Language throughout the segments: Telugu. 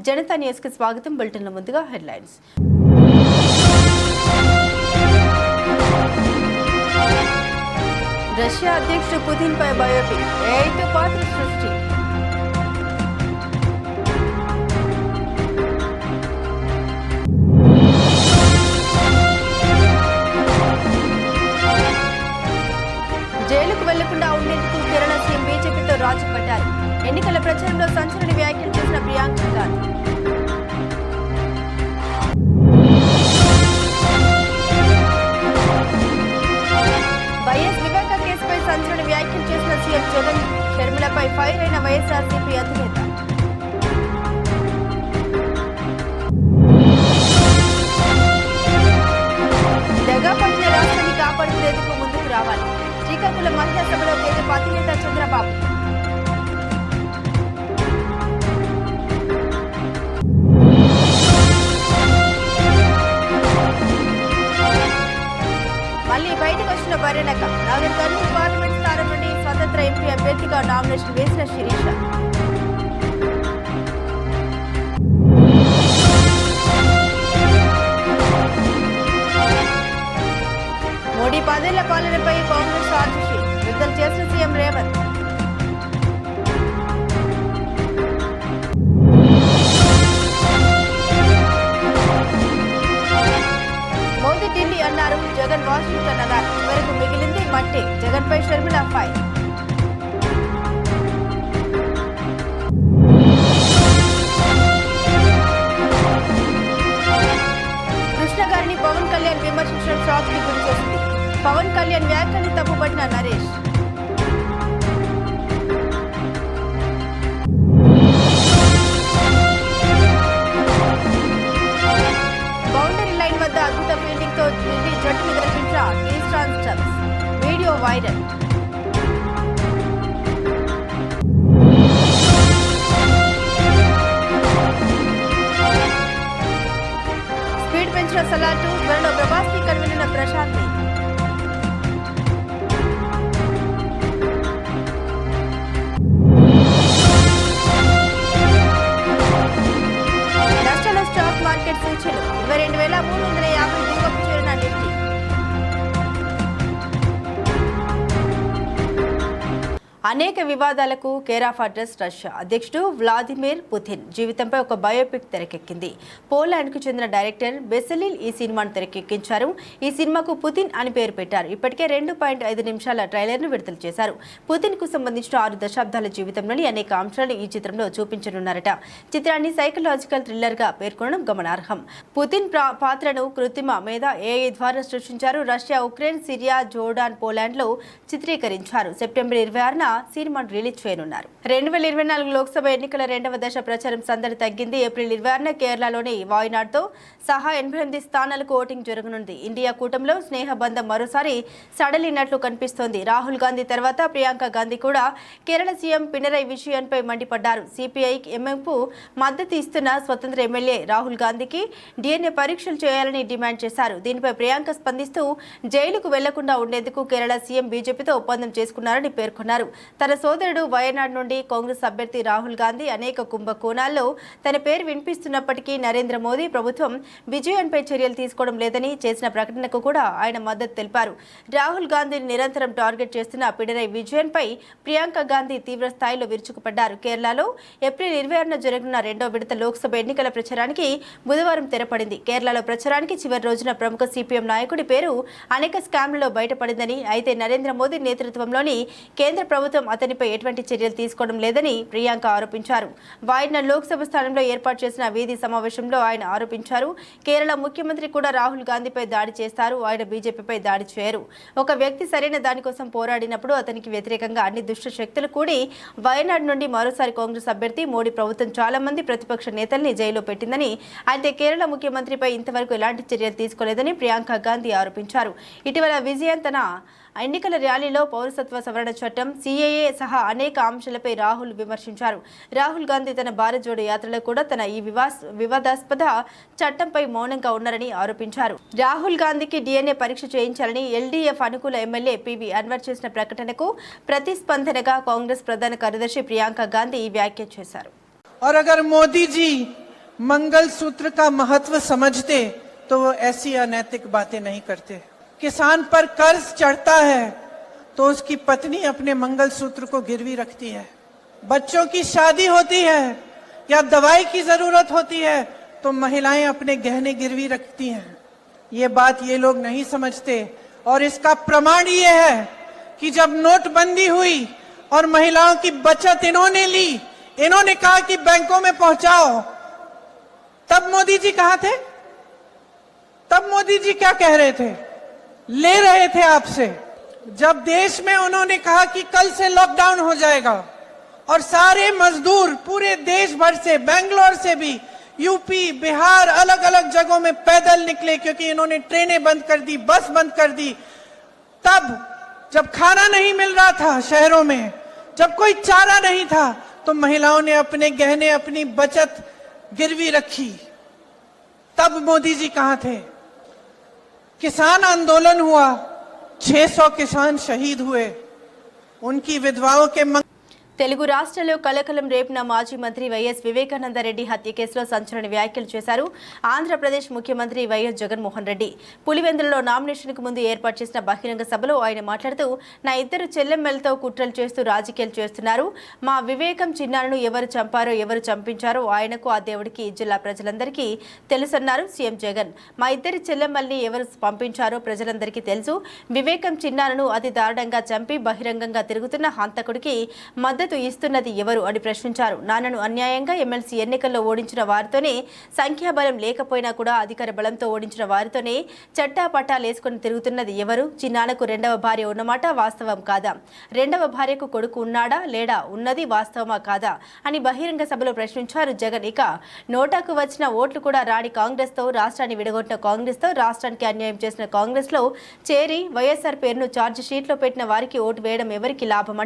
జనతా న్యూస్ కి స్వాగతం. బులెటిన్ల ముందుగా హెడ్లైన్స్. రష్యా అధ్యక్షుడు పుతిన్ పై బయోపిక్, ఏఐతో పాత్ర సృష్టి. జైలుకు వెళ్లకుండా ఉండేందుకు కేరళ సీఎం బీజేపీతో రాజీ పడ్డారు. ఎన్నికల ప్రచారంలో సంచలన వ్యాఖ్యలు చేసిన ప్రియాంక గాంధీ. వైఎస్ వివేక కేసుపై సంచలన వ్యాఖ్యలు చేసిన సీఎం జగన్. షర్మిలపై ఫైర్ అయిన వైఎస్ఆర్సీపీ అధినేత. దగాపడిన రాష్ట్రాన్ని కాపాడుకునేందుకు ముందుకు రావాలి. శ్రీకాకుళం మహిళా సభలో కేంద్ర అధినేత చంద్రబాబు. మళ్లీ బయటకు వచ్చిన బర్రెనక. నాగర్ కర్నూలు పార్లమెంట్ స్థానం నుండి స్వతంత్ర ఎంపీ అభ్యర్థిగా నామినేషన్ వేసిన శిరీష. మోడీ 10 ఏళ్ల పాలనపై కాంగ్రెస్ ఆర్టీసీ విడుదల చేసిన సీఎం రేవంత్. మోదీ ఢిల్లీ అన్నారు, జగన్ వాషింగ్టన్ అన్నారు. చివరకు మిగిలింది మట్టి. జగన్ పై షర్మిల ఫైర్. కృష్ణ గారిని పవన్ కళ్యాణ్ విమర్శించడం షాక్ కి గురి చేసింది. పవన్ కళ్యాణ్ వ్యాఖ్యల్ని తప్పుపట్టిన నరేష్. బౌండరీ లైన్ వద్ద అద్భుత ఫీల్డింగ్ తో ఢిల్లీ జట్టును గెలిపించిన ఈస్టాన్ స్టబ్స్. Video viral. స్పీడ్ పెంచిన సలాటు. త్వరలో ప్రభాస్ ని కనుగొన్న ప్రశాంత్ ని. నష్టాల స్టాక్ మార్కెట్ సూచీలు 22,350 దిగువకు చేరిన నిఫ్టీ. అనేక వివాదాలకు కేర్ ఆఫ్ అడ్రస్ రష్యా అధ్యక్షుడు వ్లాదిమిర్ పుతిన్ జీవితంపై ఒక బయోపిక్ తెరకెక్కింది. పోలాండ్కు చెందిన డైరెక్టర్ బెసెలిల్ ఈ సినిమాను తెరకెక్కించారు. ఈ సినిమాకు పుతిన్ అని పేరు పెట్టారు. ఇప్పటికే 2.5 నిమిషాల ట్రైలర్ను విడుదల చేశారు. పుతిన్ కు సంబంధించిన 6 దశాబ్దాల జీవితంలోని అనేక అంశాలను ఈ చిత్రంలో చూపించనున్నారట. చిత్రాన్ని సైకలాజికల్ థ్రిల్లర్ గా పేర్కొనడం గమనార్హం. పుతిన్ పాత్రను కృత్రిమ మేధ ఏఐ ద్వారా సృష్టించారు. Russia, Ukraine, Syria, Jordan, Poland లో చిత్రీకరించారు. సెప్టెంబర్ 26న సినిమాను రిలీజ్ చేయనున్నారు. 2024 లోక్సభ ఎన్నికల 2వ దశ ప్రచారం సందడి తగ్గింది. ఏప్రిల్ 26న కేరళలోని వాయనాడ్ తో సహా 88 స్థానాలకు ఓటింగ్ జరగనుంది. ఇండియా కూటమిలో స్నేహబంధం మరోసారి సడలినట్లు కనిపిస్తోంది. రాహుల్ గాంధీ తర్వాత ప్రియాంక గాంధీ కూడా కేరళ సీఎం పినరై విజయన్ పై మండిపడ్డారు. సిపిఐ ఎంఎంకు మద్దతు ఇస్తున్న స్వతంత్ర ఎమ్మెల్యే రాహుల్ గాంధీకి డిఎన్ఏ పరీక్షలు చేయాలని డిమాండ్ చేశారు. దీనిపై ప్రియాంక స్పందిస్తూ జైలుకు వెళ్లకుండా ఉండేందుకు కేరళ సీఎం బీజేపీతో ఒప్పందం చేసుకున్నారని పేర్కొన్నారు. తన సోదరుడు వయనాడ్ నుండి కాంగ్రెస్ అభ్యర్థి రాహుల్ గాంధీ అనేక కుంభకోణాల్లో తన పేరు వినిపిస్తున్నప్పటికీ నరేంద్ర మోదీ ప్రభుత్వం విజయన్పై చర్యలు తీసుకోవడం లేదని చేసిన ప్రకటనకు కూడా ఆయన మద్దతు తెలిపారు. రాహుల్ గాంధీని నిరంతరం టార్గెట్ చేస్తున్న పినరై విజయన్ పై ప్రియాంక గాంధీ తీవ్ర స్థాయిలో విరుచుకుపడ్డారు. కేరళలో ఏప్రిల్ 26న జరగనున్న 2వ విడత లోక్సభ ఎన్నికల ప్రచారానికి బుధవారం తెరపడింది. కేరళలో ప్రచారానికి చివరి రోజున ప్రముఖ సిపిఎం నాయకుడి పేరు అనేక స్కామ్లలో బయటపడిందని, అయితే నరేంద్ర మోదీ నేతృత్వంలోని కేంద్ర ప్రభుత్వం అతనిపై ఎటువంటి చర్యలు తీసుకోవడం లేదని ప్రియాంక ఆరోపించారు. వాయనాడ్ లోక్సభ స్థానంలో ఏర్పాటు చేసిన వీధి సమావేశంలో ఆయన ఆరోపించారు. కేరళ ముఖ్యమంత్రి కూడా రాహుల్ గాంధీపై దాడి చేస్తారు. ఆయన బీజేపీపై దాడి చేయరు. ఒక వ్యక్తి సరైన దానికోసం పోరాడినప్పుడు అతనికి వ్యతిరేకంగా అన్ని దుష్ట శక్తులు కూడి వయనాడ్ నుండి మరోసారి కాంగ్రెస్ అభ్యర్థి మోడీ ప్రభుత్వం చాలా మంది ప్రతిపక్ష నేతల్ని జైల్లో పెట్టిందని, అయితే కేరళ ముఖ్యమంత్రిపై ఇంతవరకు ఎలాంటి చర్యలు తీసుకోలేదని ప్రియాంక గాంధీ ఆరోపించారు. ఇటీవల విజయన్ తన ఎన్నికల ర్యాలీలో పౌరసత్వ సవరణ చట్టం, సిఏఏ సహా అనేక అంశాలపై రాహుల్ విమర్శించారు. రాహుల్ గాంధీ తన భారత్ జోడో యాత్రలో కూడా తన ఈ వివాదాస్పద చట్టంపై మౌనంగా ఉన్నారని ఆరోపించారు. రాహుల్ గాంధీకి డిఎన్ఏ పరీక్ష చేయించాలని ఎల్డీఎఫ్ అనుకూల ఎమ్మెల్యే పివి అన్వర్ చేసిన ప్రకటనకు ప్రతిస్పందనగా కాంగ్రెస్ ప్రధాన కార్యదర్శి ప్రియాంక గాంధీ ఈ వ్యాఖ్య చేశారు. और अगर मोदी जी मंगलसूत्र का महत्व समझते तो वो ऐसी अनैतिक बातें नहीं करते। किसान पर कर्ज चढ़ता है तो उसकी पत्नी अपने मंगलसूत्र को गिरवी रखती है। बच्चों की शादी होती है या दवाई की जरूरत होती है तो महिलाएं अपने गहने गिरवी रखती हैं। ये बात ये लोग नहीं समझते और इसका प्रमाण ये है कि जब नोटबंदी हुई और महिलाओं की बचत इन्होंने ली, इन्होंने कहा कि बैंकों में पहुंचाओ, तब मोदी जी कहां थे? तब मोदी जी क्या कह रहे थे? ले रहे थे आपसे। जब देश में उन्होंने कहा कि कल से लॉकडाउन हो जाएगा और सारे मजदूर पूरे देश भर से, बेंगलोर से भी, यूपी, बिहार, अलग अलग जगहों में पैदल निकले क्योंकि इन्होंने ट्रेनें बंद कर दी, बस बंद कर दी। तब जब खाना नहीं मिल रहा था शहरों में, जब कोई चारा नहीं था, तो महिलाओं ने अपने गहने, अपनी बचत गिरवी रखी। तब मोदी जी कहां थे? किसान आंदोलन हुआ, 600 किसान शहीद हुए, उनकी विधवाओं के తెలుగు రాష్ట్రాల్లో కలకలం రేపిన మాజీ మంత్రి వైఎస్ వివేకానందరెడ్డి హత్య కేసులో సంచలన వ్యాఖ్యలు చేశారు ఆంధ్రప్రదేశ్ ముఖ్యమంత్రి వైఎస్ జగన్మోహన్ రెడ్డి. పులివెందులలో నామినేషన్కు ముందు ఏర్పాటు చేసిన బహిరంగ సభలో ఆయన మాట్లాడుతూ, నా ఇద్దరు చెల్లెమ్మలతో కుట్రలు చేస్తూ రాజకీయాలు చేస్తున్నారు. మా వివేకం చిన్నారను ఎవరు చంపారో, ఎవరు చంపించారో ఆయనకు, ఆ దేవుడికి, జిల్లా ప్రజలందరికీ తెలుసన్నారు సీఎం జగన్. మా ఇద్దరి చెల్లెమ్మల్ని ఎవరు పంపించారో ప్రజలందరికీ తెలుసు. వివేకం చిన్నారను అతి దారుణంగా చంపి బహిరంగంగా తిరుగుతున్న హంతకుడికి మద్దతు ఇస్తున్నది ఎవరు అని ప్రశ్నించారు. నాన్నను అన్యాయంగా ఎమ్మెల్సీ ఎన్నికల్లో ఓడించిన వారితోనే, సంఖ్యాబలం లేకపోయినా కూడా అధికార బలంతో ఓడించిన వారితోనే చట్టాపట్టాలేసుకుని తిరుగుతున్నది ఎవరు? చిన్నాన్నకు రెండవ భార్య ఉన్నమాట వాస్తవం కాదా? రెండవ భార్యకు కొడుకు ఉన్నాడా లేడా? ఉన్నది వాస్తవమా కాదా అని బహిరంగ సభలో ప్రశ్నించారు జగన్. ఇక నోటాకు వచ్చిన ఓట్లు కూడా రాని కాంగ్రెస్తో, రాష్ట్రాన్ని విడగొట్టిన కాంగ్రెస్తో, రాష్ట్రానికి అన్యాయం చేసిన కాంగ్రెస్లో చేరి వైఎస్ఆర్ పేరును ఛార్జ్ షీట్లో పెట్టిన వారికి ఓటు వేయడం ఎవరికి లాభం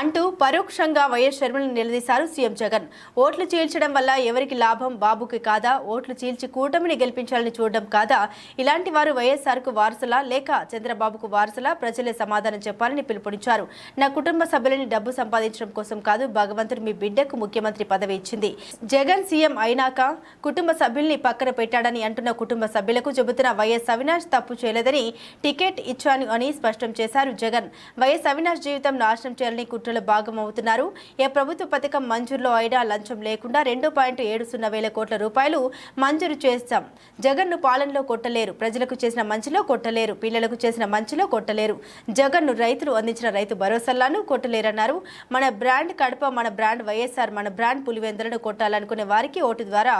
అంటూ పరోక్షంగా వైఎస్ షర్మిలను నిలదీశారు సీఎం జగన్. ఓట్లు చీల్చడం వల్ల ఎవరికి లాభం? బాబుకి కాదా? ఓట్లు చీల్చి కూటమిని గెలిపించాలని చూడడం కాదా? ఇలాంటి వారు వైఎస్ఆర్ కు వారసులా లేక చంద్రబాబుకు వారసులా? ప్రజలే సమాధానం చెప్పాలని పిలుపునిచ్చారు. నా కుటుంబ సభ్యులని డబ్బు సంపాదించడం కోసం కాదు, భగవంతుడు మీ బిడ్డకు ముఖ్యమంత్రి పదవి ఇచ్చింది. జగన్ సీఎం అయినాక కుటుంబ సభ్యుల్ని పక్కన పెట్టాడని అంటున్న కుటుంబ సభ్యులకు చెబుతున్న వైఎస్ అవినాష్ తప్పు చేయలేదని, టికెట్ ఇచ్చాను అని స్పష్టం చేశారు జగన్. వైఎస్ అవినాష్ జీవితం నాశనం చేయాలని కుట్రలో భాగమవుతున్నారు. ఏ ప్రభుత్వ పథకం మంజూరులో అయినా లంచం లేకుండా 2.70 కోట్ల రూపాయలు మంజూరు చేస్తాం. జగన్ను పాలనలో కొట్టలేరు, ప్రజలకు చేసిన మంచిలో కొట్టలేరు, పిల్లలకు చేసిన మంచిలో కొట్టలేరు. జగన్ను రైతులు అందించిన రైతు భరోసాలను కొట్టలేరన్నారు. మన బ్రాండ్ కడప, మన బ్రాండ్ వైఎస్ఆర్, మన బ్రాండ్ పులివెందులను కొట్టాలనుకునే వారికి ఓటు ద్వారా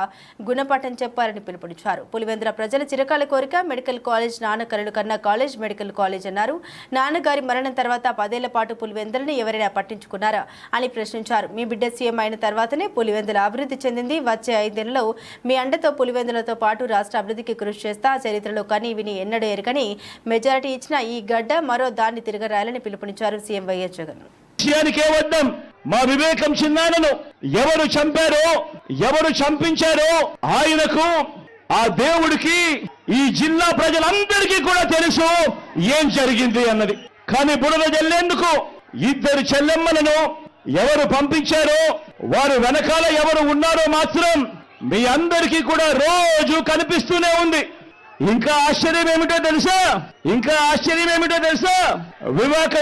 గుణపాఠం చెప్పాలని పిలుపునిచ్చారు. పులివెందుల ప్రజల చిరకాల కోరిక మెడికల్ కాలేజ్, నాన్న కరుడు కన్నా కాలేజ్, మెడికల్ కాలేజ్ అన్నారు. నాన్నగారి మరణం తర్వాత 10 ఏళ్ల పాటు పులివెందులను ఎవరైనా పట్టించుకున్నారా అని ప్రశ్నించారు. మీ బిడ్డ సీఎం అయిన తర్వాతనే పులివెందుల అభివృద్ధి చెందింది. వచ్చే 5 ఏళ్లలో మీ అండతో పులివెందులతో పాటు రాష్ట్ర అభివృద్ధికి కృషి చేస్తా. చరిత్రలో కానీ విని ఎన్నడూ ఎరకని మెజారిటీ ఇచ్చిన ఈ గడ్డ మరో దాన్ని తిరగరాయాలని పిలుపునిచ్చారు సీఎం వైఎస్ జగన్. మా వివేకం చిన్నానను ఎవరు చంపారో, ఎవరు చంపించారో ఆయనకు, ఆ దేవుడికి, ఈ జిల్లా ప్రజలందరికీ కూడా తెలుసు ఏం జరిగింది అన్నది. కానీ బురద జల్లేందుకు ఇద్దరు చెల్లెమ్మలను ఎవరు పంపించారో, వారు వెనకాల ఎవరు ఉన్నారో మాత్రం మీ అందరికీ కూడా రోజు కనిపిస్తూనే ఉంది. ఇంకా ఆశ్చర్యం ఏమిటో తెలుసా?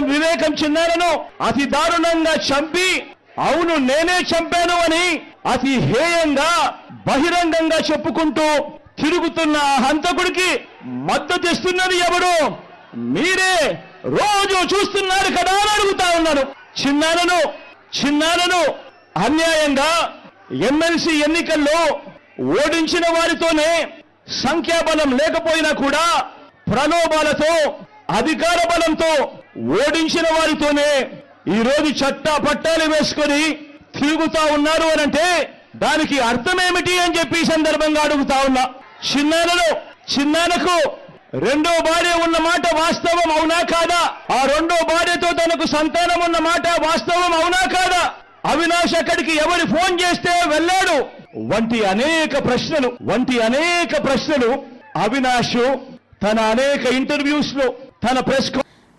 వివేకం చిన్నారను అతి దారుణంగా చంపి, అవును నేనే చంపాను అని అతి హేయంగా బహిరంగంగా చెప్పుకుంటూ తిరుగుతున్న హంతకుడికి మద్దతు ఇస్తున్నది ఎవరు? మీరే రోజు చూస్తున్నారు కదా అని అడుగుతా ఉన్నాను. చిన్నారను అన్యాయంగా ఎమ్మెల్సీ ఎన్నికల్లో ఓడించిన వారితోనే, సంఖ్యాబలం లేకపోయినా కూడా ప్రలోభాలతో, అధికార బలంతో ఓడించిన వారితోనే ఈరోజు చట్టా పట్టాలు వేసుకొని తిరుగుతా ఉన్నారు అనంటే దానికి అర్థమేమిటి అని చెప్పి సందర్భంగా అడుగుతా ఉన్నా. చిన్నానకు రెండో భార్య ఉన్న మాట వాస్తవం అవునా కాదా? ఆ రెండో భార్యతో తనకు సంతానం ఉన్న మాట వాస్తవం అవునా కాదా? అవినాష్ అక్కడికి ఎవరు ఫోన్ చేస్తే వెళ్ళాడు వంటి అనేక ప్రశ్నలు అవినాష్ తన అనేక ఇంటర్వ్యూస్ లో, తన ప్రెస్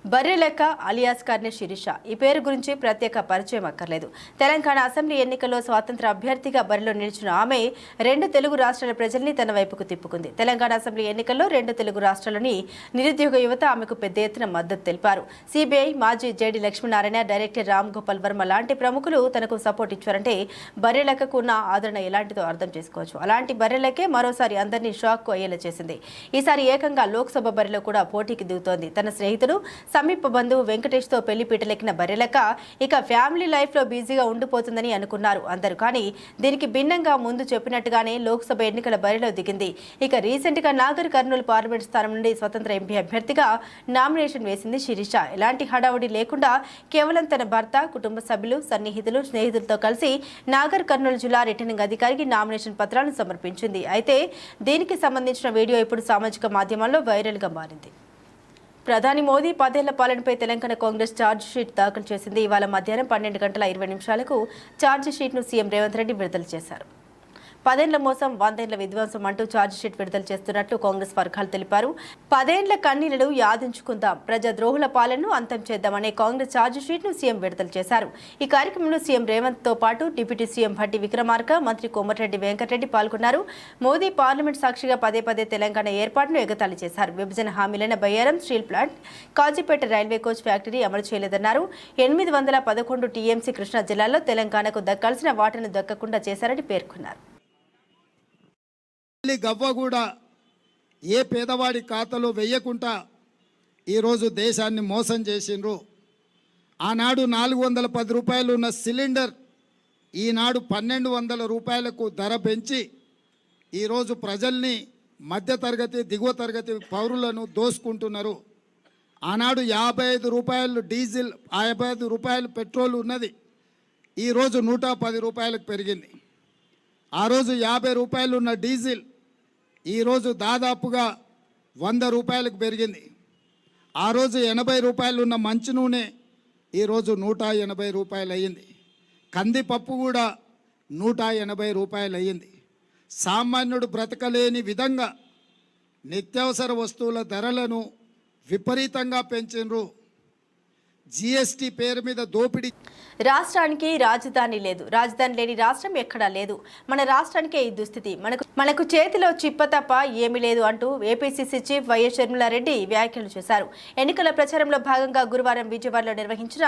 బర్రెలెక్క అలియాస్ కార్నె శిరీష ఈ పేరు గురించి ప్రత్యేక పరిచయం అక్కర్లేదు. తెలంగాణ అసెంబ్లీ ఎన్నికల్లో స్వాతంత్ర అభ్యర్థిగా బరిలో నిలిచిన ఆమె 2 తెలుగు రాష్ట్రాల ప్రజల్ని తన వైపుకు తిప్పుకుంది. తెలంగాణ అసెంబ్లీ ఎన్నికల్లో 2 తెలుగు రాష్ట్రాల్లోని నిరుద్యోగ యువత ఆమెకు పెద్ద ఎత్తున మద్దతు తెలిపారు. సిబిఐ మాజీ జేడీ లక్ష్మీనారాయణ, డైరెక్టర్ రామ్ గోపాల్ వర్మ లాంటి ప్రముఖులు తనకు సపోర్ట్ ఇచ్చారంటే బర్రెలెక్కకు ఉన్న ఆదరణ ఎలాంటిదో అర్థం చేసుకోవచ్చు. అలాంటి బర్రెలెక్కే మరోసారి అందరినీ షాక్ అయ్యేలా చేసింది. ఈసారి ఏకంగా లోక్సభ బరిలో కూడా పోటీకి దిగుతోంది. తన స్నేహితుడు సమీప బంధువు వెంకటేష్తో పెళ్లి పీటలెక్కిన బర్రెలెక్క ఇక ఫ్యామిలీ లైఫ్లో బిజీగా ఉండిపోతుందని అనుకున్నారు అందరూ. కానీ దీనికి భిన్నంగా ముందు చెప్పినట్టుగానే లోక్సభ ఎన్నికల బరిలో దిగింది. ఇక రీసెంట్గా నాగర్ కర్నూలు పార్లమెంట్ స్థానం నుండి స్వతంత్ర ఎంపీ అభ్యర్థిగా నామినేషన్ వేసింది శిరీష. ఎలాంటి హడావుడి లేకుండా కేవలం తన భర్త, కుటుంబ సభ్యులు, సన్నిహితులు, స్నేహితులతో కలిసి నాగర్ కర్నూలు జిల్లా రిటర్నింగ్ అధికారికి నామినేషన్ పత్రాలను సమర్పించింది. అయితే దీనికి సంబంధించిన వీడియో ఇప్పుడు సామాజిక మాధ్యమాల్లో వైరల్గా మారింది. ప్రధాని మోదీ 10 ఏళ్ల పాలనపై తెలంగాణ కాంగ్రెస్ ఛార్జ్ షీట్ దాఖలు చేసింది. ఇవాళ మధ్యాహ్నం 12:20 ఛార్జ్ షీట్ను సీఎం రేవంత్ రెడ్డి విడుదల చేశారు. 10 ఏళ్ల మోసం, 100 ఏళ్ల విధ్వంసం అంటూ ఛార్జ్ షీట్ విడుదల చేస్తున్నట్లు కాంగ్రెస్ వర్గాలు తెలిపారు. 10 ఏళ్ల కన్నీళ్లను యాదించుకుందాం, ప్రజాద్రోహుల పాలనను అంతం చేద్దామనే కాంగ్రెస్ ఛార్జ్ షీట్ను సీఎం విడుదల చేశారు. ఈ కార్యక్రమంలో సీఎం రేవంత్ తో పాటు డిప్యూటీ సీఎం భట్టి విక్రమార్క, మంత్రి కోమటిరెడ్డి వెంకటరెడ్డి పాల్గొన్నారు. మోదీ పార్లమెంట్ సాక్షిగా పదే తెలంగాణ ఏర్పాటును ఎగతాళి చేశారు. విభజన హామీలైన Bayyaram steel plant, Kazipet railway coach factory అమలు చేయలేదన్నారు. 811 టీఎంసీ కృష్ణా జిల్లాలో తెలంగాణకు దక్కాల్సిన వాటాను దక్కకుండా చేశారని పేర్కొన్నారు. గవ్వ కూడా ఏ పేదవాడి ఖాతాలో వెయ్యకుండా ఈరోజు దేశాన్ని మోసం చేసిండ్రు. ఆనాడు 410 రూపాయలు ఉన్న సిలిండర్ ఈనాడు 1200 రూపాయలకు ధర పెంచి ఈరోజు ప్రజల్ని, మధ్యతరగతి, దిగువ తరగతి పౌరులను దోసుకుంటున్నారు. ఆనాడు 55 రూపాయలు డీజిల్, 55 రూపాయలు పెట్రోల్ ఉన్నది, ఈరోజు 110 రూపాయలకు పెరిగింది. ఆ రోజు 50 రూపాయలు ఉన్న డీజిల్ ఈరోజు దాదాపుగా 100 రూపాయలకు పెరిగింది. ఆ రోజు 80 రూపాయలు ఉన్న మంచి నూనె ఈరోజు 180 రూపాయలు అయ్యింది. కందిపప్పు కూడా 180 రూపాయలు అయ్యింది. సామాన్యుడు బ్రతకలేని విధంగా నిత్యావసర వస్తువుల ధరలను విపరీతంగా పెంచిండ్రు. జీఎస్టీ పేరు మీద దోపిడీ. రాష్ట్రానికి రాజధాని లేదు, రాజధాని లేని రాష్ట్రం ఎక్కడా లేదు. మన రాష్ట్రానికే ఈ దుస్థితి, మనకు చేతిలో చిప్ప తప్ప ఏమీ లేదు అంటూ ఏపీసీసీ చీఫ్ వైఎస్ షర్మిలారెడ్డి వ్యాఖ్యలు చేశారు. ఎన్నికల ప్రచారంలో భాగంగా గురువారం విజయవాడలో నిర్వహించిన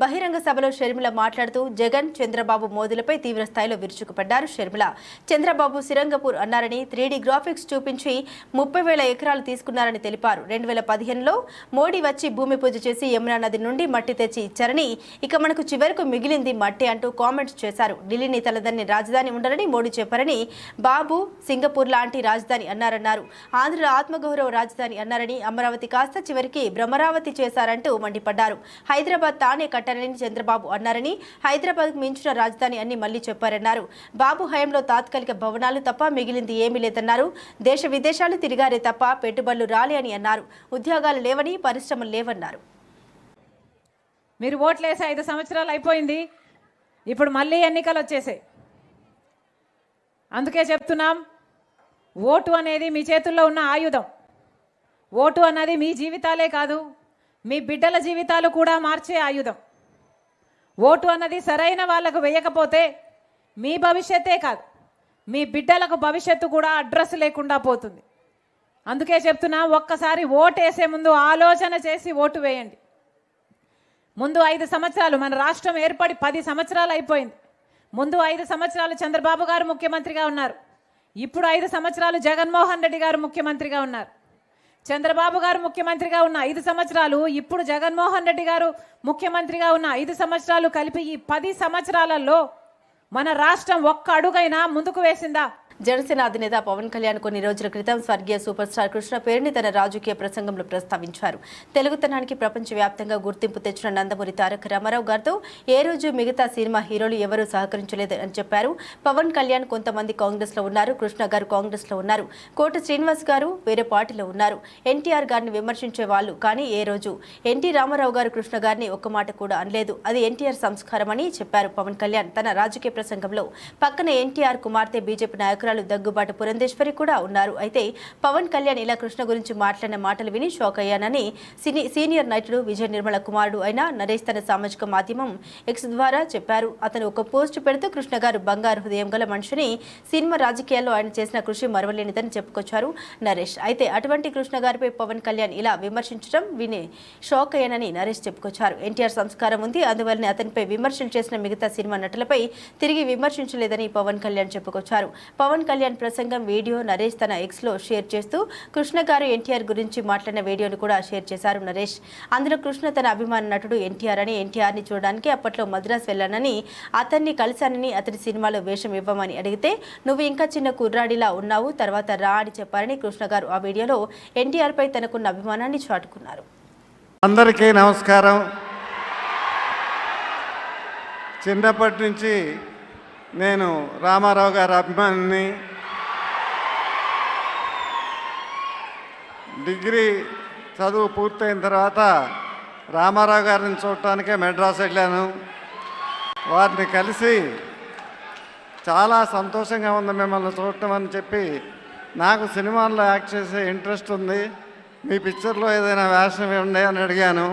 బహిరంగ సభలో షర్మిల మాట్లాడుతూ జగన్, చంద్రబాబు మోదీలపై తీవ్ర స్థాయిలో విరుచుకుపడ్డారు. షర్మిల చంద్రబాబు సిరంగపూర్ అన్నారని, 3D గ్రాఫిక్స్ చూపించి 30,000 ఎకరాలు తీసుకున్నారని తెలిపారు. 2015లో మోడీ వచ్చి భూమి పూజ చేసి యమునా నది నుండి మట్టి తెచ్చి ఇచ్చారని, ఇక మనకు చివరకు మిగిలింది మట్టి అంటూ కామెంట్స్ చేశారు. ఢిల్లీని తలదన్ని రాజధాని ఉండాలని మోడీ చెప్పారని, బాబు సింగపూర్ లాంటి రాజధాని అన్నారన్నారు. ఆంధ్ర ఆత్మగౌరవ రాజధాని అన్నారని, అమరావతి కాస్త చివరికి భ్రమరావతి చేశారంటూ మండిపడ్డారు. హైదరాబాద్ తానే కట్టారని చంద్రబాబు అన్నారని, హైదరాబాద్కు మించిన రాజధాని అని మళ్లీ చెప్పారన్నారు. బాబు హయాంలో తాత్కాలిక భవనాలు తప్ప మిగిలింది ఏమీ లేదన్నారు. దేశ విదేశాలు తిరిగారే తప్ప పెట్టుబడులు రాలే అని అన్నారు. ఉద్యోగాలు లేవని, పరిశ్రమలు లేవన్నారు. మీరు ఓట్లేసి 5 సంవత్సరాలు అయిపోయింది, ఇప్పుడు మళ్ళీ ఎన్నికలు వచ్చేసాయి. అందుకే చెప్తున్నాం, ఓటు అనేది మీ చేతుల్లో ఉన్న ఆయుధం. ఓటు అన్నది మీ జీవితాలే కాదు, మీ బిడ్డల జీవితాలు కూడా మార్చే ఆయుధం. ఓటు అన్నది సరైన వాళ్ళకు వేయకపోతే మీ భవిష్యత్తే కాదు, మీ బిడ్డలకు భవిష్యత్తు కూడా అడ్రస్ లేకుండా పోతుంది. అందుకే చెప్తున్నా, ఒక్కసారి ఓటు వేసే ముందు ఆలోచన చేసి ఓటు వేయండి. ముందు 5 సంవత్సరాలు, మన రాష్ట్రం ఏర్పడి 10 సంవత్సరాలు అయిపోయింది. ముందు 5 సంవత్సరాలు చంద్రబాబు గారు ముఖ్యమంత్రిగా ఉన్నారు. ఇప్పుడు 5 సంవత్సరాలు జగన్మోహన్ రెడ్డి గారు ముఖ్యమంత్రిగా ఉన్నారు. చంద్రబాబు గారు ముఖ్యమంత్రిగా ఉన్న 5 సంవత్సరాలు, ఇప్పుడు జగన్మోహన్ రెడ్డి గారు ముఖ్యమంత్రిగా ఉన్న 5 సంవత్సరాలు కలిపి ఈ 10 సంవత్సరాలలో మన రాష్ట్రం ఒక్క అడుగైనా ముందుకు వేసిందా? జనసేన అధినేత పవన్ కళ్యాణ్ కొన్ని రోజుల క్రితం స్వర్గీయ సూపర్ స్టార్ కృష్ణ పేరుని తన రాజకీయ ప్రసంగంలో ప్రస్తావించారు. తెలుగుతనానికి ప్రపంచవ్యాప్తంగా గుర్తింపు తెచ్చిన నందమూరి తారక రామారావు గారితో ఏ రోజు మిగతా సినిమా హీరోలు ఎవరూ సహకరించలేదు అని చెప్పారు. పవన్ కళ్యాణ్ కొంతమంది కాంగ్రెస్ లో ఉన్నారు, కృష్ణ గారు కాంగ్రెస్ లో ఉన్నారు, కోట శ్రీనివాస్ గారు వేరే పార్టీలో ఉన్నారు, ఎన్టీఆర్ గారిని విమర్శించే వాళ్ళు, కానీ ఏ రోజు ఎన్టీ రామారావు గారు కృష్ణ గారిని ఒక్క మాట కూడా అనలేదు. అది ఎన్టీఆర్ సంస్కారం అని చెప్పారు పవన్ కళ్యాణ్ తన రాజకీయ ప్రసంగంలో. పక్కన ఎన్టీఆర్ కుమార్తె బీజేపీ నాయకురాలు అధ్యక్షురాలు దగ్గుబాటి పురంధేశ్వరి కూడా ఉన్నారు. అయితే పవన్ కళ్యాణ్ ఇలా కృష్ణ గురించి మాట్లాడిన మాటలు విని షాక్ అయ్యానని సీనియర్ నటుడు విజయ నిర్మల కుమారుడు అయిన నరేష్ తన సామాజిక మాధ్యమం ఎక్స్ ద్వారా చెప్పారు. అతను ఒక పోస్ట్ పెడుతూ కృష్ణ గారు బంగారు హృదయం గల మనిషిని, సినిమా రాజకీయాల్లో ఆయన చేసిన కృషి మరవలేనిదని చెప్పుకొచ్చారు నరేష్. అయితే అటువంటి కృష్ణ గారిపై పవన్ కళ్యాణ్ ఇలా విమర్శించడం విని షాక్ అయ్యానని నరేష్ చెప్పుకొచ్చారు. ఎన్టీఆర్ సంస్కారం ఉంది, అందువల్లనే అతనిపై విమర్శలు చేసిన మిగతా సినిమా నటులపై తిరిగి విమర్శించలేదని పవన్ కళ్యాణ్ చెప్పుకొచ్చారు. పవన్ కళ్యాణ్ ప్రసంగం వీడియో నరేష్ తన ఎక్స్ లో షేర్ చేస్తూ కృష్ణ గారు ఎన్టీఆర్ గురించి మాట్లాడిన వీడియోను కూడా షేర్ చేశారు నరేష్. అందులో కృష్ణ తన అభిమాన నటుడు ఎన్టీఆర్ అని, ఎన్టీఆర్ ని చూడడానికి అప్పట్లో మద్రాసు వెళ్ళానని, అతన్ని కలిశానని, అతని సినిమాలో వేషం ఇవ్వమని అడిగితే నువ్వు ఇంకా చిన్న కుర్రాడిలా ఉన్నావు, తర్వాత రా అని చెప్పారని కృష్ణ గారు ఆ వీడియోలో ఎన్టీఆర్ పై తనకున్న అభిమానాన్ని చాటుకున్నారు. అందరికీ నమస్కారం. చిన్నప్పటి నుంచి నేను రామారావు గారి అభిమానిని. డిగ్రీ చదువు పూర్తయిన తర్వాత రామారావు గారిని చూడటానికే మెడ్రాస్ వెళ్ళాను. వారిని కలిసి చాలా సంతోషంగా ఉంది మిమ్మల్ని చూడటం అని చెప్పి, నాకు సినిమాల్లో యాక్ట్ చేసే ఇంట్రెస్ట్ ఉంది, మీ పిక్చర్లో ఏదైనా వేషం ఇవ్వండి అని అడిగాను.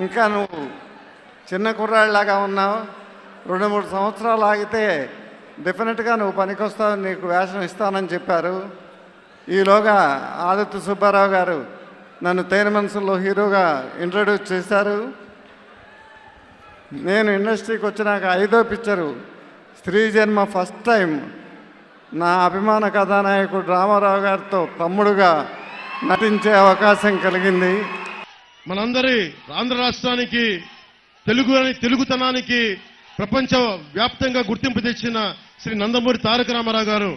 ఇంకా నువ్వు చిన్న కుర్రాళ్ళలాగా ఉన్నావు, 2-3 సంవత్సరాలు ఆగితే డెఫినెట్గా నువ్వు పనికొస్తావు, నీకు వేషం ఇస్తానని చెప్పారు. ఈలోగా ఆదిత్య సుబ్బారావు గారు నన్ను తేనె మనసుల్లో హీరోగా ఇంట్రడ్యూస్ చేశారు. నేను ఇండస్ట్రీకి వచ్చినాక 5వ పిక్చరు స్త్రీ జన్మ ఫస్ట్ టైం నా అభిమాన కథానాయకుడు రామారావు గారితో తమ్ముడుగా నటించే అవకాశం కలిగింది. మనందరి ఆంధ్ర రాష్ట్రానికి తెలుగుతనానికి ప్రపంచ వ్యాప్తంగా గుర్తింపు తెచ్చిన శ్రీ నందమూరి తారక రామారావు గారు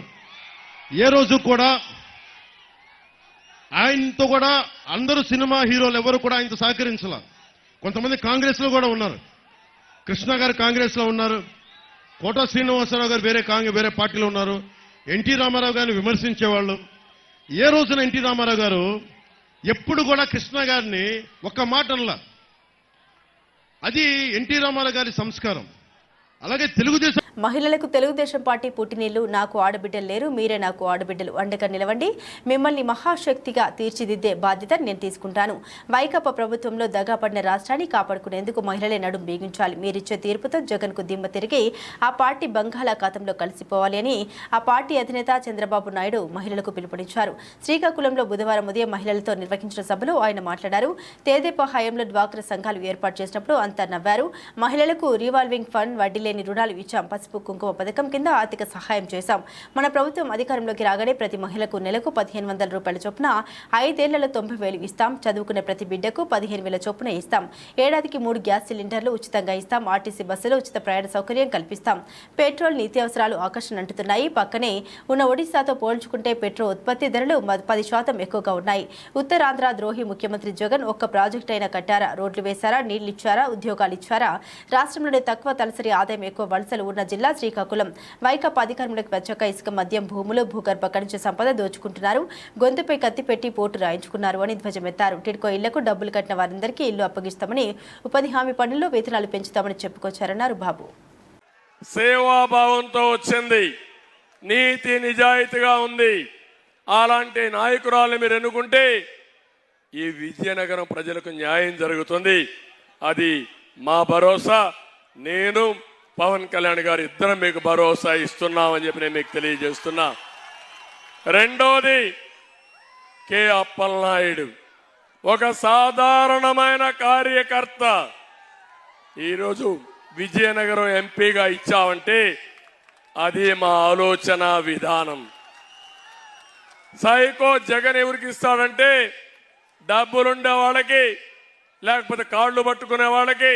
ఏ రోజు కూడా ఆయనతో కూడా అందరూ సినిమా హీరోలు ఎవరు కూడా ఆయనతో సహకరించాల. కొంతమంది కాంగ్రెస్ లో కూడా ఉన్నారు. కృష్ణ గారు కాంగ్రెస్ లో ఉన్నారు, కోట శ్రీనివాసరావు గారు వేరే పార్టీలో ఉన్నారు. ఎన్టీ రామారావు గారిని విమర్శించేవాళ్ళు. ఏ రోజున ఎన్టీ రామారావు గారు ఎప్పుడు కూడా కృష్ణ గారిని ఒక్క మాట అనలా. అది ఎన్టీ రామారావు గారి సంస్కారం. అలాగే తెలుగుదేశం మహిళలకు తెలుగుదేశం పార్టీ పుట్టినీళ్లు, నాకు ఆడబిడ్డలు లేరు, మీరే నాకు ఆడబిడ్డలు, అండగా నిలవండి, మిమ్మల్ని మహాశక్తిగా తీర్చిదిద్దే బాధ్యత నేను తీసుకుంటాను. వైకాపా ప్రభుత్వంలో దగాపడిన రాష్ట్రాన్ని కాపాడుకునేందుకు మహిళలే నడుం బిగించాలి. మీరిచ్చే తీర్పుతో జగన్కు దిమ్మ తిరిగి ఆ పార్టీ బంగాళాఖాతంలో కలిసిపోవాలి అని ఆ పార్టీ అధినేత చంద్రబాబు నాయుడు మహిళలకు పిలుపునిచ్చారు. శ్రీకాకుళంలో బుధవారం ఉదయం మహిళలతో నిర్వహించిన సభలో ఆయన మాట్లాడారు. తెదేపా హయాంలో డ్వాక్రా సంఘాలు ఏర్పాటు చేసినప్పుడు అంతా నవ్వారు. మహిళలకు రివాల్వింగ్ ఫండ్, వడ్డీ లేని రుణాలు ఇచ్చాం, పసుపు కుంకుమ పథకం కింద ఆర్థిక సహాయం చేశాం. మన ప్రభుత్వం అధికారంలోకి రాగానే ప్రతి మహిళకు నెలకు 1,500 రూపాయల చొప్పున 5 ఏళ్లలో 90,000 ఇస్తాం. చదువుకునే ప్రతి బిడ్డకు 15,000 చొప్పున ఇస్తాం. ఏడాదికి 3 గ్యాస్ సిలిండర్లు ఉచితంగా ఇస్తాం. ఆర్టీసీ బస్సులో ఉచిత ప్రయాణ సౌకర్యం కల్పిస్తాం. పెట్రోల్, నిత్యావసరాలు ఆకర్షణ అంటున్నాయి. పక్కనే ఉన్న ఒడిశాతో పోల్చుకుంటే పెట్రోల్ ఉత్పత్తి ధరలు 10% ఎక్కువగా ఉన్నాయి. ఉత్తరాంధ్ర ద్రోహి ముఖ్యమంత్రి జగన్ ఒక్క ప్రాజెక్ట్ అయినా కట్టారా? రోడ్లు వేశారా? నీళ్లు ఇచ్చారా? ఉద్యోగాలు ఇచ్చారా? రాష్ట్రంలోనే తక్కువ తలసరి ఆదాయం, ఎక్కువ వలసలు ఉన్న జిల్లా శ్రీకాకుళం. వైకాపా అధికారంలోకి వచ్చాక ఇసుక, మద్యం, భూములు, భూగర్భ ఖనిజ సంపద దోచుకుంటున్నారు, గొంతుపై కత్తి పెట్టి పోటు రాయించుకున్నారు అని ధ్వజమెత్తారు. టిడ్కో ఇళ్లకు డబ్బులు కట్టిన వారందరికీ ఇల్లు అప్పగిస్తామని, ఉపాధి హామీ పనుల్లో వేతనాలు పెంచుతామని చెప్పుకొచ్చారన్నారు బాబు. సేవాభావంతో వచ్చింది, నీతి నిజాయితీగా ఉంది. అలాంటి నాయకురాలు మీరు ఎన్నుకుంటే ఈ విజయనగరం ప్రజలకు న్యాయం జరుగుతుంది. అది మా భరోసా. నేను పవన్ కళ్యాణ్ గారు ఇద్దరం మీకు భరోసా ఇస్తున్నామని చెప్పి నేను మీకు తెలియజేస్తున్నా. రెండోది, కె అప్పలనాయుడు ఒక సాధారణమైన కార్యకర్త. ఈరోజు విజయనగరం ఎంపీగా ఇచ్చామంటే అది మా ఆలోచన విధానం. సైకో జగన్ ఎవరికి ఇస్తాడంటే డబ్బులుండే వాళ్ళకి, లేకపోతే కాళ్ళు పట్టుకునే వాళ్ళకి,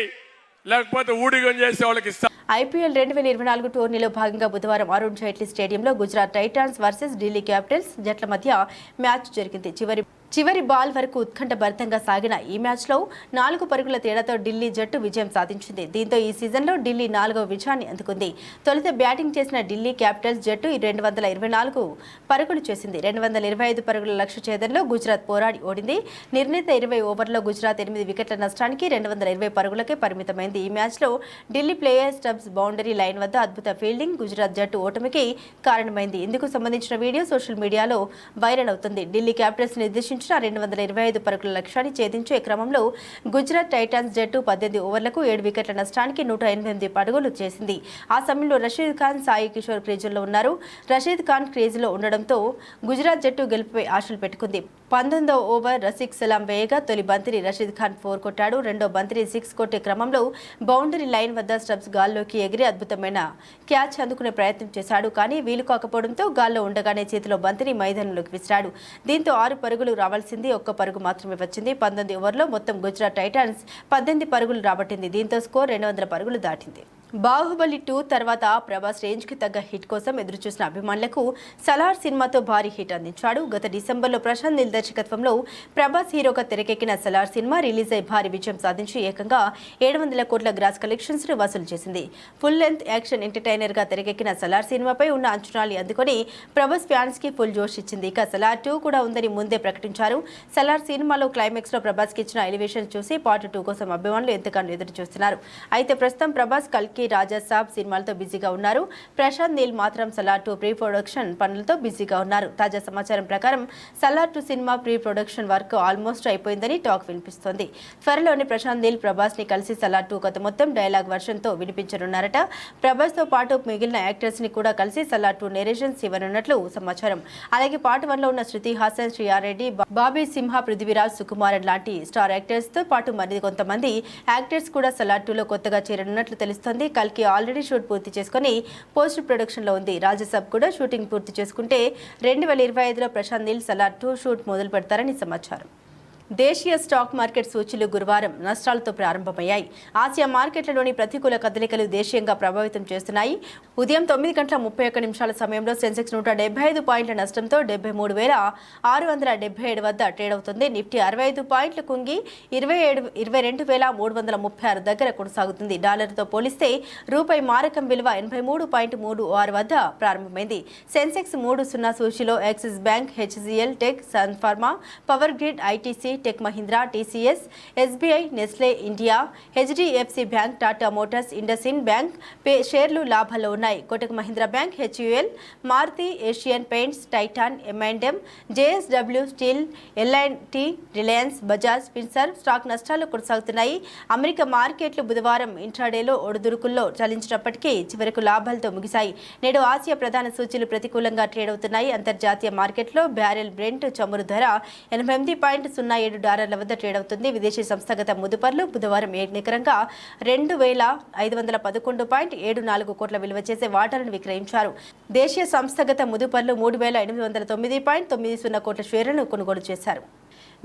లేకపోతే ఊడిగం చేసే వాళ్ళకి ఇస్తా. ఐపీఎల్ 2024 టోర్నీలో భాగంగా బుధవారం అరుణ్ జైట్లీ స్టేడియంలో Gujarat Titans versus Delhi Capitals జట్ల మధ్య మ్యాచ్ జరిగింది. చివరి చివరి బాల్ వరకు ఉత్కంఠభరితంగా సాగిన ఈ మ్యాచ్లో 4 పరుగుల తేడాతో ఢిల్లీ జట్టు విజయం సాధించింది. దీంతో ఈ సీజన్లో ఢిల్లీ 4వ విజయాన్ని అందుకుంది. తొలుత బ్యాటింగ్ చేసిన ఢిల్లీ క్యాపిటల్స్ జట్టు 224 పరుగులు చేసింది. 225 పరుగుల లక్ష్య ఛేదనలో గుజరాత్ పోరాడి ఓడింది. నిర్ణీత 20 ఓవర్లో గుజరాత్ 8 వికెట్ల నష్టానికి 220 పరుగులకే పరిమితమైంది. ఈ మ్యాచ్లో Delhi player Stubbs boundary line వద్ద అద్భుత ఫీల్డింగ్ గుజరాత్ జట్టు ఓటమికి కారణమైంది. ఇందుకు సంబంధించిన వీడియో సోషల్ మీడియాలో వైరల్ అవుతుంది. ఢిల్లీ క్యాపిటల్స్ నిర్దేశించిన 225 పరుగుల లక్ష్యాన్ని ఛేదించే క్రమంలో గుజరాత్ టైటాన్స్ జట్టు 18 ఓవర్లకు 7 వికెట్ల నష్టానికి 108 పరుగులు చేసింది. ఆ సమయంలో రషీద్ ఖాన్, సాయి కిషోర్ క్రీజుల్లో ఉన్నారు. రషీద్ ఖాన్ క్రీజులో ఉండడంతో గుజరాత్ జట్టు గెలుపుపై ఆశలు పెట్టుకుంది. 19వ ఓవర్ రసిక్ సలాం వేయగా తొలి బంతిని రషీద్ ఖాన్ 4 కొట్టాడు. రెండో బంతిని 6 కొట్టే క్రమంలో బౌండరీ లైన్ వద్ద స్టబ్స్ గాల్లోకి ఎగిరి అద్భుతమైన క్యాచ్ అందుకునే ప్రయత్నం చేశాడు. కానీ వీలు కాకపోవడంతో గాల్లో ఉండగానే చేతిలో బంతిని మైదానంలోకి విసిరాడు. దీంతో 6 పరుగులు రావాల్సింది 1 పరుగు మాత్రమే వచ్చింది. 19 ఓవర్లో మొత్తం గుజరాత్ టైటాన్స్ 18 పరుగులు రాబట్టింది. దీంతో స్కోర్ 200 పరుగులు దాటింది. బాహుబలి 2 తర్వాత ప్రభాస్ రేంజ్ కి తగ్గ హిట్ కోసం ఎదురుచూసిన అభిమానులకు సలార్ సినిమాతో భారీ హిట్ అందించాడు. గత డిసెంబర్లో ప్రశాంత్ నీల్ దర్శకత్వంలో ప్రభాస్ హీరోగా తెరకెక్కిన సలార్ సినిమా రిలీజ్ అయి భారీ విజయం సాధించి ఏకంగా 700 కోట్ల గ్రాస్ కలెక్షన్స్ ను వసూలు చేసింది. ఫుల్ లెంత్ యాక్షన్ ఎంటర్టైనర్ గా తెరకెక్కిన సలార్ సినిమాపై ఉన్న అంచనాలు అందుకొని ప్రభాస్ ఫ్యాన్స్ కి ఫుల్ జోష్ ఇచ్చింది. ఇక సలార్ 2 కూడా ఉందని ముందే ప్రకటించారు. సలార్ సినిమాలో క్లైమాక్స్ లో ప్రభాస్ కి ఇచ్చిన ఎలివేషన్ చూసి పార్ట్ 2 కోసం అభిమానులు ఎంతగానో ఎదురు చూస్తున్నారు. అయితే ప్రస్తుతం ప్రభాస్ కల్కి రాజా సాబ్ సినిమాలతో బిజీగా ఉన్నారు. ప్రశాంత్ నీల్ మాత్రం సలార్ 2 ప్రీ ప్రొడక్షన్ పనులతో బిజీగా ఉన్నారు. తాజా సమాచారం ప్రకారం Salaar 2 cinema pre production work almost అయిపోయిందని టాక్ వినిపిస్తోంది. త్వరలోనే ప్రశాంత్ నీల్ ప్రభాస్ ని కలిసి సలార్ 2 కథ మొత్తం డైలాగ్ వర్షన్ తో వినిపించనున్నారట. ప్రభాస్ తో పాటు మిగిలిన యాక్టర్స్ ని కూడా కలిసి సలార్ 2 నేరేషన్స్ ఇవ్వనున్నట్లు సమాచారం. అలాగే పార్ట్ 1 లో ఉన్న శృతి హాసన్, శ్రీయారెడ్డి, బాబీ సింహ, పృథ్వీరాజ్, సుకుమారన్ లాంటి స్టార్ యాక్టర్స్ తో పాటు మరి కొంతమంది యాక్టర్స్ కూడా సలార్ 2 లో కొత్తగా చేరనున్నట్లు తెలుస్తోంది. కల్కి ఆల్రెడీ షూట్ పూర్తి చేసుకుని పోస్ట్ ప్రొడక్షన్ లో ఉంది. రాజసబ్ కూడా షూటింగ్ పూర్తి చేసుకుంటే 2025లో ప్రశాంత్ నీల్ సలార్ 2 షూట్ మొదలు పెడతారని సమాచారం. దేశీయ స్టాక్ మార్కెట్ సూచీలు గురువారం నష్టాలతో ప్రారంభమయ్యాయి. ఆసియా మార్కెట్లలోని ప్రతికూల కదలికలు దేశీయంగా ప్రభావితం చేస్తున్నాయి. ఉదయం 9:31 సమయంలో సెన్సెక్స్ 175 పాయింట్ల నష్టంతో 73,677 వద్ద ట్రేడ్ అవుతుంది. నిఫ్టీ 65 పాయింట్లు కుంగి 22,336 దగ్గర కొనసాగుతుంది. డాలర్తో పోలిస్తే రూపాయి మారకం విలువ 83.36 వద్ద ప్రారంభమైంది. సెన్సెక్స్ 30 సూచీలో Axis Bank, HCL Tech, Sun Pharma, Power Grid, ITC, Tech Mahindra, TCS, SBI, Nestle India, HDFC Bank, Tata Motors, IndusInd Bank షేర్లు లాభాల్లో ఉన్నాయి. Kotak Mahindra Bank, HUL, Maruti, Asian Paints, Titan, M and M, JSW Steel, ఎల్ఐటీ, రిలయన్స్, బజాజ్ ఫిన్సర్వ్ స్టాక్ నష్టాలు కొనసాగుతున్నాయి. అమెరికా మార్కెట్లు బుధవారం ఇంట్రాడేలో ఒడిదుడుకుల్లో చలించినప్పటికీ చివరకు లాభాలతో ముగిశాయి. నేడు ఆసియా ప్రధాన సూచీలు ప్రతికూలంగా ట్రేడ్ అవుతున్నాయి. అంతర్జాతీయ మార్కెట్లో బ్యారెల్ బ్రెంట్ చమురు ధర $88.07 వద్ద ట్రేడ్ అవుతుంది. విదేశీ సంస్థాగత ముదుపర్లు బుధవారం నికరంగా 2,511.74 కోట్ల విలువ చేసే వాటాలను విక్రయించారు. దేశీయ సంస్థాగత ముదుపర్లు 3,809.90 కోట్ల షేర్లను కొనుగోలు చేశారు.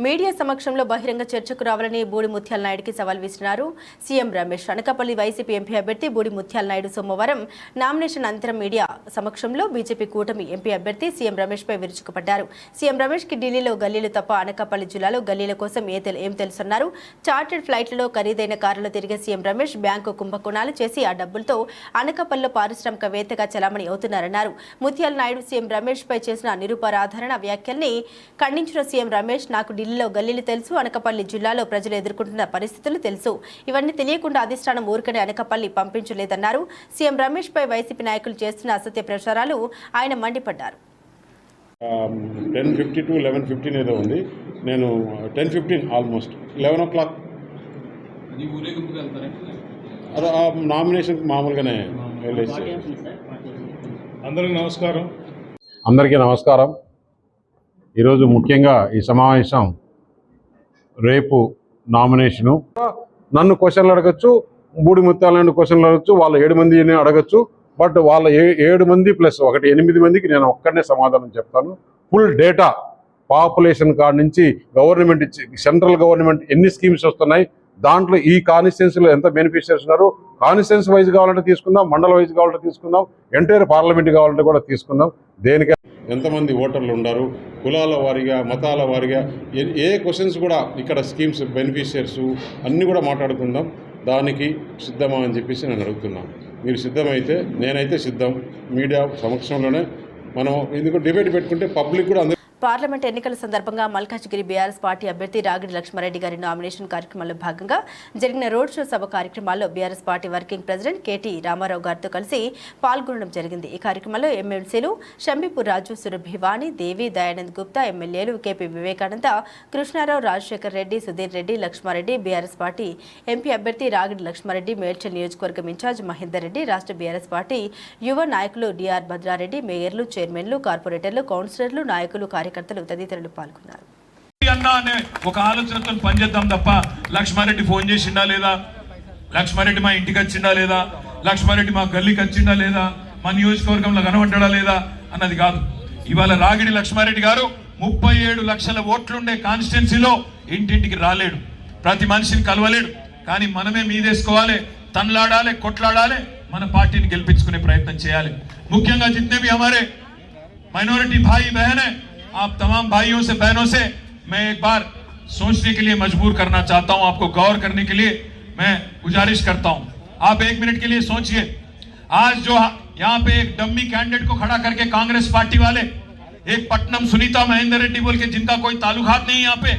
మీడియా సమక్షంలో బహిరంగ చర్చకు రావాలని బూడి ముత్యాల నాయుడుకి సవాల్ విసిరారు CM Ramesh. Anakapalli YCP MP అభ్యర్థి బూడి ముత్యాల నాయుడు సోమవారం నామినేషన్ అనంతరం మీడియా సమక్షంలో బీజేపీ కూటమి ఎంపీ అభ్యర్థి సీఎం రమేష్ పై విరుచుకుపడ్డారు. సీఎం రమేష్ కి ఢిల్లీలో గల్లీలు తప్ప అనకాపల్లి జిల్లాలో గల్లీల కోసం ఏం తెలుసన్నారు. చార్టెడ్ ఫ్లైట్లలో ఖరీదైన కారులో తిరిగే సీఎం రమేష్ బ్యాంకు కుంభకోణాలు చేసి ఆ డబ్బులతో అనకాపల్లిలో పారిశ్రామికవేత్తగా చలామణి అవుతున్నారన్నారు. ముత్యాల నాయుడు సీఎం రమేష్ పై చేసిన నిరూపరాధారణ వ్యాఖ్యల్ని ఖండించిన సీఎం రమేష్, నాకు ఢిల్లీలో గల్లీలు తెలుసు, అనకాపల్లి జిల్లాలో ప్రజలు ఎదుర్కొంటున్న పరిస్థితులు తెలుసు. ఇవన్నీ తెలియకుండా అధిష్టానం ఊరికనే అనకాపల్లి పంపించలేదన్నారు. సీఎం రమేష్ పై వైసీపీ నాయకులు చేస్తున్న అసత్య ప్రచారాలు ఆయన మండిపడ్డారు. 10:50 to 11:15 ఏదో ఉంది. నేను 10:15 ఆల్మోస్ట్ 11 o'clock నామినేషన్ మామూలుగానే వెళ్ళేసి. అందరికీ నమస్కారం. ఈరోజు ముఖ్యంగా ఈ సమావేశం రేపు నామినేషను. నన్ను క్వశ్చన్లు అడగచ్చు, బూడి ముత్యాలను క్వశ్చన్లు అడగచ్చు, వాళ్ళ 7 మందిని అడగచ్చు. బట్ వాళ్ళ 7 మంది ప్లస్ 8 మందికి నేను ఒక్కడనే సమాధానం చెప్తాను. ఫుల్ డేటా పాపులేషన్ కాడ నుంచి గవర్నమెంట్ సెంట్రల్ గవర్నమెంట్ ఎన్ని స్కీమ్స్ వస్తున్నాయి, దాంట్లో ఈ కాన్స్టిట్యున్సీలో ఎంత బెనిఫిషియర్స్ ఉన్నారు, కాన్స్టిట్యున్సీ వైజ్ కావాలంటే తీసుకుందాం, మండల వైజ్ కావాలంటే తీసుకుందాం, ఎంటైర్ పార్లమెంట్ కావాలంటే కూడా తీసుకుందాం. దేనికైనా ఎంతమంది ఓటర్లు ఉన్నారు, కులాల వారీగా, మతాల వారీగా ఏ క్వశ్చన్స్ కూడా ఇక్కడ స్కీమ్స్ బెనిఫిషియర్స్ అన్నీ కూడా మాట్లాడుకుందాం. దానికి సిద్ధమా అని చెప్పేసి నేను అడుగుతున్నాను. మీరు సిద్ధమైతే నేనైతే సిద్ధం. మీడియా సమక్షంలోనే మనం ఎందుకు డిబేట్ పెట్టుకుంటే పబ్లిక్ కూడా పార్లమెంట్ ఎన్నికల సందర్భంగా మల్కాజ్గిరి బీఆర్ఎస్ పార్టీ అభ్యర్థి రాగిడి లక్ష్మారెడ్డి గారి నామినేషన్ కార్యక్రమంలో భాగంగా జరిగిన రోడ్ షో సభ కార్యక్రమాల్లో BRS party working president KT Rama Rao గారితో కలిసి పాల్గొనడం జరిగింది. ఈ కార్యక్రమంలో ఎమ్మెల్సీలు షంబీపూర్ రాజు, సురభి వాణి, దేవి, దయానంద్ గుప్తా, ఎమ్మెల్యేలు KP Vivekananda, Krishna Rao, Rajasekhar Reddy, Sudheer Reddy, Laxma Reddy, BRS party MP అభ్యర్థి రాగిడి లక్ష్మారెడ్డి, మేడ్చల్ నియోజకవర్గం ఇన్ఛార్జ్ మహేందర్ రెడ్డి, రాష్ట్ర బీఆర్ఎస్ పార్టీ యువ నాయకులు డిఆర్ భద్రారెడ్డి, మేయర్లు, చైర్మన్లు, కార్పొరేటర్లు, కౌన్సిలర్లు, నాయకులు, కార్యకర్తలు తదితరులు పాల్గొన్నారు. ఒక ఆలోచనతో పనిచేద్దాం తప్ప లక్ష్మారెడ్డి ఫోన్ చేసిండా లేదా, లక్ష్మారెడ్డి మా ఇంటికి వచ్చిండా లేదా, లక్ష్మారెడ్డి మా గల్లీకి వచ్చిండా లేదా, మా నియోజకవర్గంలో కనబడ్డా లేదా అన్నది కాదు. ఇవాళ రాగిడి లక్ష్మారెడ్డి గారు 37 లక్షల ఓట్లుండే కాన్స్టిట్యున్సీలో ఇంటింటికి రాలేడు, ప్రతి మనిషిని కలవలేడు. కానీ మనమే మీదేసుకోవాలి, తనలాడాలి, కొట్లాడాలి, మన పార్టీని గెలిపించుకునే ప్రయత్నం చేయాలి. ముఖ్యంగా जितने भी हमारे माइनॉरिटी भाई बहन है, आप तमाम भाइयों से बहनों से मैं एक बार सोचने के लिए मजबूर करना चाहता हूं, आपको गौर करने के लिए मैं गुजारिश करता हूं. आप 1 मिनट के लिए सोचिए. आज जो यहाँ पे एक डम्मी कैंडिडेट को खड़ा करके कांग्रेस पार्टी वाले, एक पटनम सुनीता महेंद्र रेड्डी बोल के, जिनका कोई ताल्लुकात नहीं है यहाँ पे,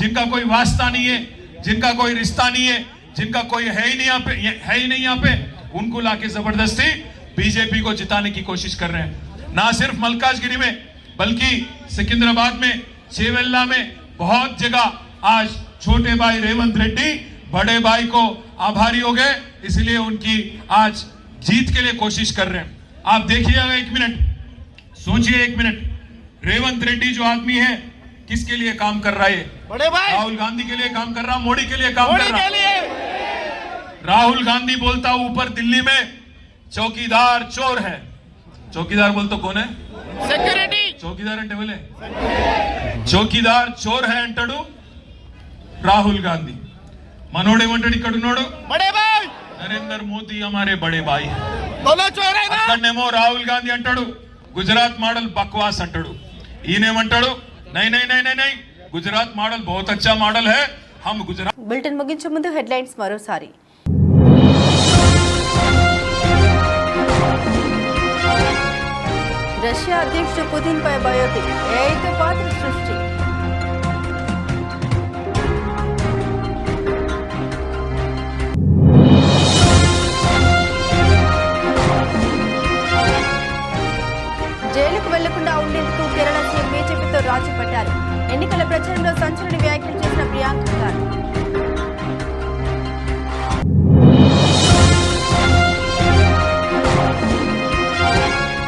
जिनका कोई वास्ता नहीं है, जिनका कोई रिश्ता नहीं है, जिनका कोई है ही नहीं यहाँ पे, उनको लाके जबरदस्ती बीजेपी को जिताने की कोशिश कर रहे हैं. ना सिर्फ मलकाजगिरी में बल्कि सिकंदराबाद में, चेवेल्ला में, बहुत जगह आज छोटे भाई रेवंत रेड्डी बड़े भाई को आभारी हो गए, इसलिए उनकी आज जीत के लिए कोशिश कर रहे हैं. आप देखिएगा 1 मिनट, सोचिए 1 मिनट. रेवंत रेड्डी जो आदमी है किसके लिए काम कर रहा है? बड़े भाई राहुल गांधी के लिए काम कर रहा, मोदी के लिए काम कर रहा. राहुल गांधी बोलता ऊपर दिल्ली में चौकीदार चोर है. चौकीदार बोलते कौन है? సెక్యూరిటీ. చౌకీదార్ అంటే ఎవలే? చౌకీదార్ చోర్ హై అంటాడు రాహుల్ గాంధీ. మనోడు ఏమంటాడు ఇక్కడ ఉన్నాడు? బడే భాయ్ నరేందర్ మోదీ హమారే బడే భాయ్. అక్కడనేమో రాహుల్ గాంధీ అంటాడు గుజరాత్ మోడల్ బక్వాస్ అంటాడు. ఈయనేమంటాడు నై నై నై నై నై గుజరాత్ మోడల్ బహుత్ అచ్చా మోడల్ హై, హమ్ గుజరాత్. బులెటిన్ ముగించే ముందు హెడ్లైన్స్ మరోసారి. రష్యా అధ్యక్షుడు పుతిన్ పై బయోపిక్, ఏఐతో పాత్ర సృష్టి. జైలుకు వెళ్లకుండా ఉండేందుకు కేరళ సీఎం బీజేపీతో రాజీ పడ్డారు. ఎన్నికల ప్రచారంలో సంచలన వ్యాఖ్యలు చేసిన ప్రియాంక గాంధీ.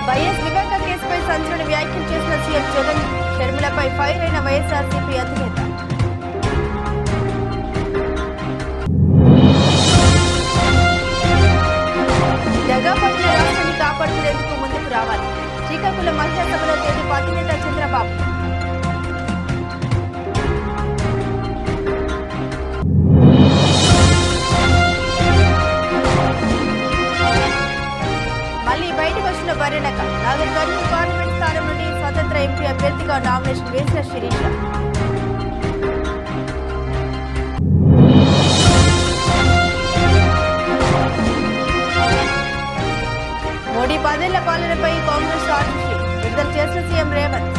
వైఎస్ వివేక కేసుపై సంచలన వ్యాఖ్యలు చేసిన సీఎం జగన్, షర్మిలపై ఫైర్ అయిన వైఎస్ఆర్సీపీ అధినేత. దగాపట్టిన రాష్ట్రాన్ని కాపాడుకునేందుకు ముందుకు రావాలి. శ్రీకాకుళం మహిళా సభలో తెదేపా అధినేత చంద్రబాబు. మళ్లీ బయటకు వచ్చిన బరెనక, నాగర్ కర్నూలు పార్లమెంట్ స్థానం నుండి స్వతంత్ర ఎంపీ అభ్యర్థిగా నామినేషన్ వేసిన శిరీష. మోడీ 10 ఏళ్ల పాలనపై కాంగ్రెస్ ఆర్టీసీ విడుదల చేసిన సీఎం రేవంత్.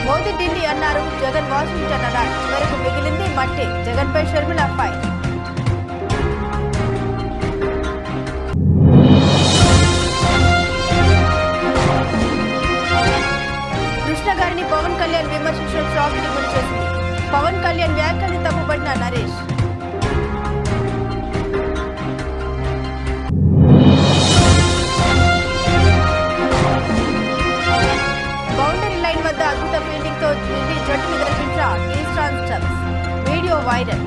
మోదీ ఢిల్లీ అన్నారు, జగన్ వాషింగ్టన్ అన్నారు. చివరకు మిగిలింది మట్టే. జగన్పై షర్మిల ఫైర్. కృష్ణ గారిని పవన్ కళ్యాణ్ విమర్శించడం షాక్ కి గురి చేసింది. పవన్ కళ్యాణ్ వ్యాఖ్యల్ని తప్పుపట్టిన నరేష్. బౌండరీ లైన్ వద్ద అద్భుత ఫీల్డింగ్ తో ఢిల్లీ జట్టును గెలిపించిన టీస్టాన్ స్టబ్స్. Video viral.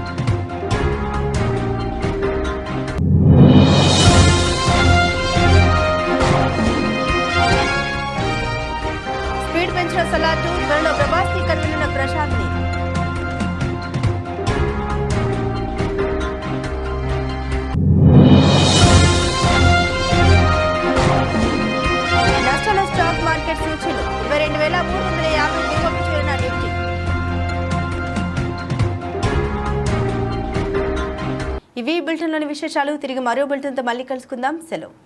స్పీడ్ పెంచిన సలాటు, త్వరలో ప్రభాస్ ని కనుగొన్న ప్రశాంత్ ని. ఇవి బులెటిన్లోని విశేషాలు. తిరిగి మరో బులెటిన్తో మళ్ళీ కలుసుకుందాం. సెలవు.